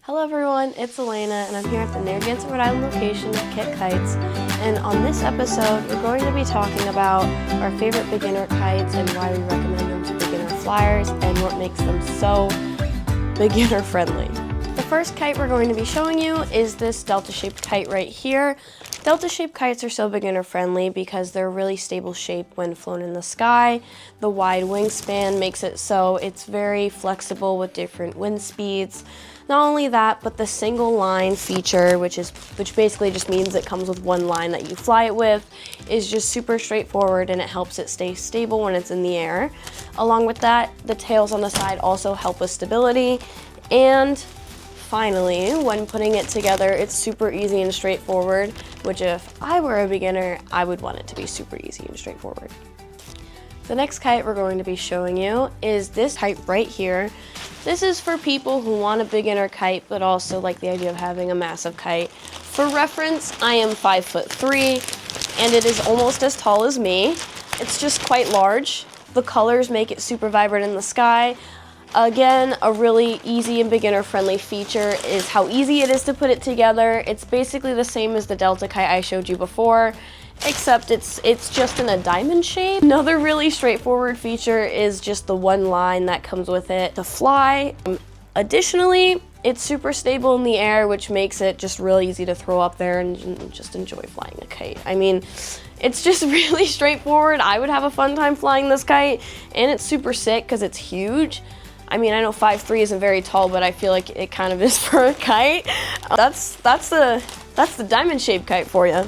Hello everyone, it's Elena and I'm here at the Narragansett, Rhode Island location of Kit Kites, and on this episode we're going to be talking about our favorite beginner kites and why we recommend them to beginner flyers and what makes them so beginner friendly. The first kite we're going to be showing you is this delta-shaped kite right here. Delta-shaped kites are so beginner friendly because they're a really stable shape when flown in the sky. The wide wingspan makes it so it's very flexible with different wind speeds. Not only that, but the single line feature, which basically just means it comes with one line that you fly it with, is just super straightforward and it helps it stay stable when it's in the air. Along with that, the tails on the side also help with stability. And finally, when putting it together, it's super easy and straightforward, which if I were a beginner, I would want it to be super easy and straightforward. The next kite we're going to be showing you is this kite right here. This is for people who want a beginner kite, but also like the idea of having a massive kite. For reference, I am 5'3", and it is almost as tall as me. It's just quite large. The colors make it super vibrant in the sky. Again, a really easy and beginner-friendly feature is how easy it is to put it together. It's basically the same as the Delta kite I showed you before, except it's just in a diamond shape. Another really straightforward feature is just the one line that comes with it to fly. Additionally, it's super stable in the air, which makes it just really easy to throw up there and just enjoy flying a kite. I mean, it's just really straightforward. I would have a fun time flying this kite, and it's super sick because it's huge. I mean, I know 5'3" isn't very tall, but I feel like it kind of is for a kite. That's the diamond-shaped kite for you.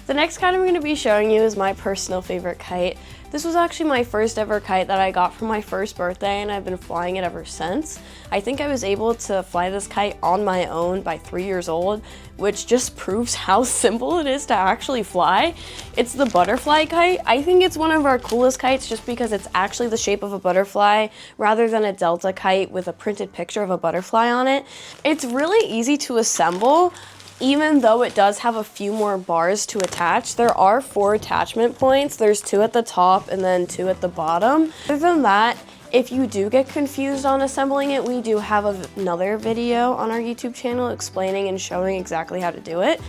The next kite I'm going to be showing you is my personal favorite kite. This was actually my first ever kite that I got for my first birthday, and I've been flying it ever since. I think I was able to fly this kite on my own by 3 years old, which just proves how simple it is to actually fly. It's the butterfly kite. I think it's one of our coolest kites just because it's actually the shape of a butterfly rather than a Delta kite with a printed picture of a butterfly on it. It's really easy to assemble. Even though it does have a few more bars to attach, there are 4 attachment points. There's 2 at the top and then 2 at the bottom. Other than that, if you do get confused on assembling it, we do have another video on our YouTube channel explaining and showing exactly how to do it.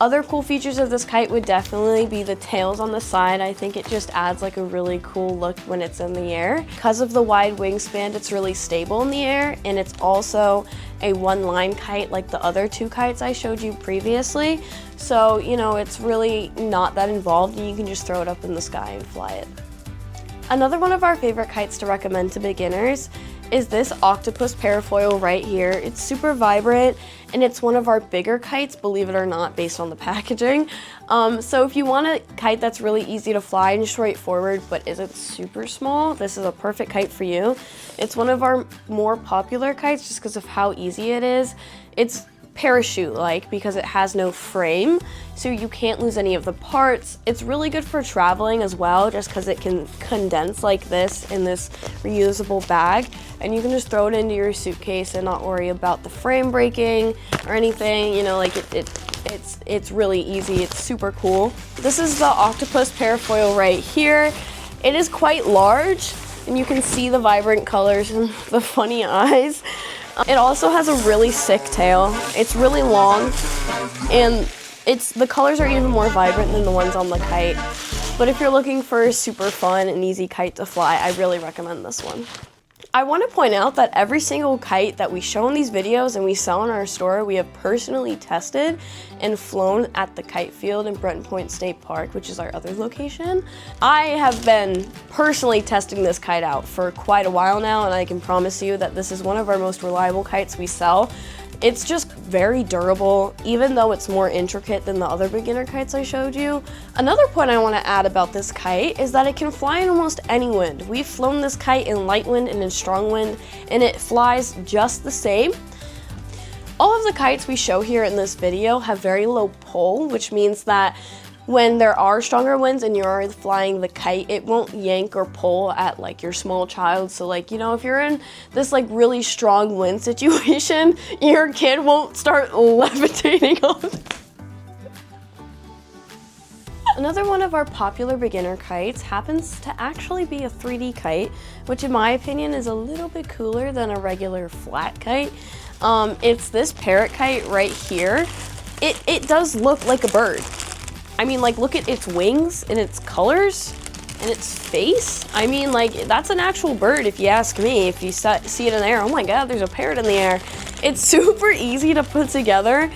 Other cool features of this kite would definitely be the tails on the side. I think it just adds like a really cool look when it's in the air. Because of the wide wingspan, it's really stable in the air, and it's also a one-line kite like the other 2 kites I showed you previously. So, you know, it's really not that involved, and you can just throw it up in the sky and fly it. Another one of our favorite kites to recommend to beginners is this Octopus parafoil right here. It's super vibrant, and it's one of our bigger kites, believe it or not, based on the packaging. So if you want a kite that's really easy to fly and straightforward but isn't super small, this is a perfect kite for you. It's one of our more popular kites just because of how easy it is. It's parachute-like because it has no frame, so you can't lose any of the parts. It's really good for traveling as well, just because it can condense like this in this reusable bag, and you can just throw it into your suitcase and not worry about the frame breaking or anything. You know, like it's really easy. It's super cool. This is the Octopus parafoil right here. It is quite large, and you can see the vibrant colors and the funny eyes. It also has a really sick tail. It's really long, and the colors are even more vibrant than the ones on the kite. But if you're looking for a super fun and easy kite to fly, I really recommend this one. I want to point out that every single kite that we show in these videos and we sell in our store, we have personally tested and flown at the kite field in Breton Point State Park, which is our other location. I have been personally testing this kite out for quite a while now, and I can promise you that this is one of our most reliable kites we sell. It's just very durable, even though it's more intricate than the other beginner kites I showed you. Another point I want to add about this kite is that it can fly in almost any wind. We've flown this kite in light wind and in strong wind, and it flies just the same. All of the kites we show here in this video have very low pull, which means that when there are stronger winds and you're flying the kite, it won't yank or pull at like your small child. So like, you know, if you're in this like really strong wind situation, your kid won't start levitating off. Another one of our popular beginner kites happens to actually be a 3D kite, which in my opinion is a little bit cooler than a regular flat kite. It's this parrot kite right here. It does look like a bird. I mean, like, look at its wings and its colors and its face. I mean, like, that's an actual bird if you ask me. If you see it in the air, oh my God, there's a parrot in the air. It's super easy to put together.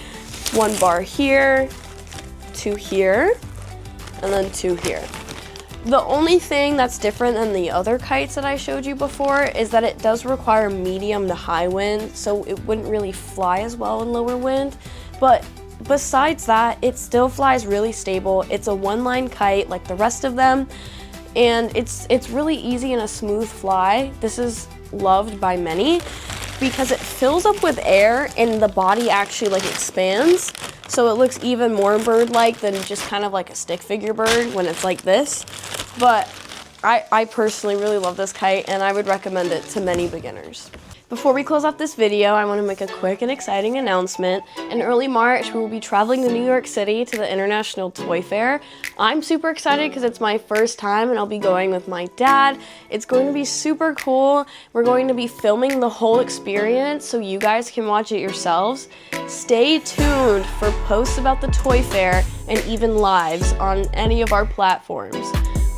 One bar here, two here, and then two here. The only thing that's different than the other kites that I showed you before is that it does require medium to high wind, so it wouldn't really fly as well in lower wind. But besides that, it still flies really stable. It's a one-line kite like the rest of them, and it's really easy and a smooth fly. This is loved by many because it fills up with air and the body actually like expands. So it looks even more bird-like than just kind of like a stick figure bird when it's like this. But I personally really love this kite and I would recommend it to many beginners. Before we close off this video, I want to make a quick and exciting announcement. In early March, we will be traveling to New York City to the International Toy Fair. I'm super excited because it's my first time and I'll be going with my dad. It's going to be super cool. We're going to be filming the whole experience so you guys can watch it yourselves. Stay tuned for posts about the toy fair and even lives on any of our platforms.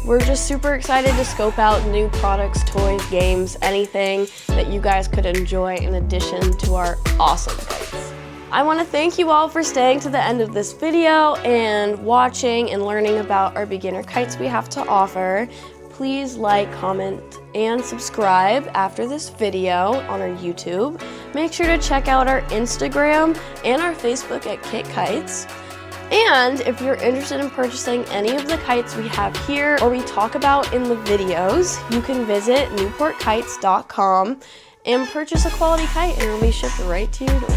We're just super excited to scope out new products, toys, games, anything that you guys could enjoy in addition to our awesome kites. I want to thank you all for staying to the end of this video and watching and learning about our beginner kites we have to offer. Please like, comment, and subscribe after this video on our YouTube. Make sure to check out our Instagram and our Facebook at Kit Kites. And if you're interested in purchasing any of the kites we have here or we talk about in the videos, you can visit newportkites.com and purchase a quality kite and it'll be shipped right to your door.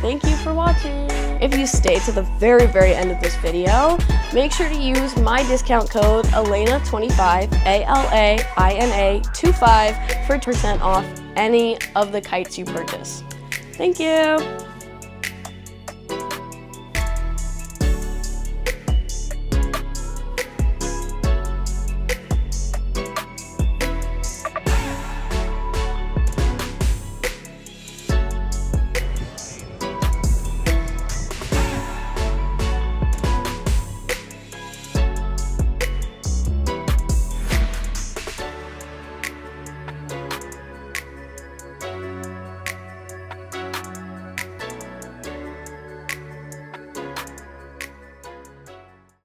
Thank you for watching. If you stay to the very, very end of this video, make sure to use my discount code ALAINA25, ALAINA25 for 10% off any of the kites you purchase. Thank you.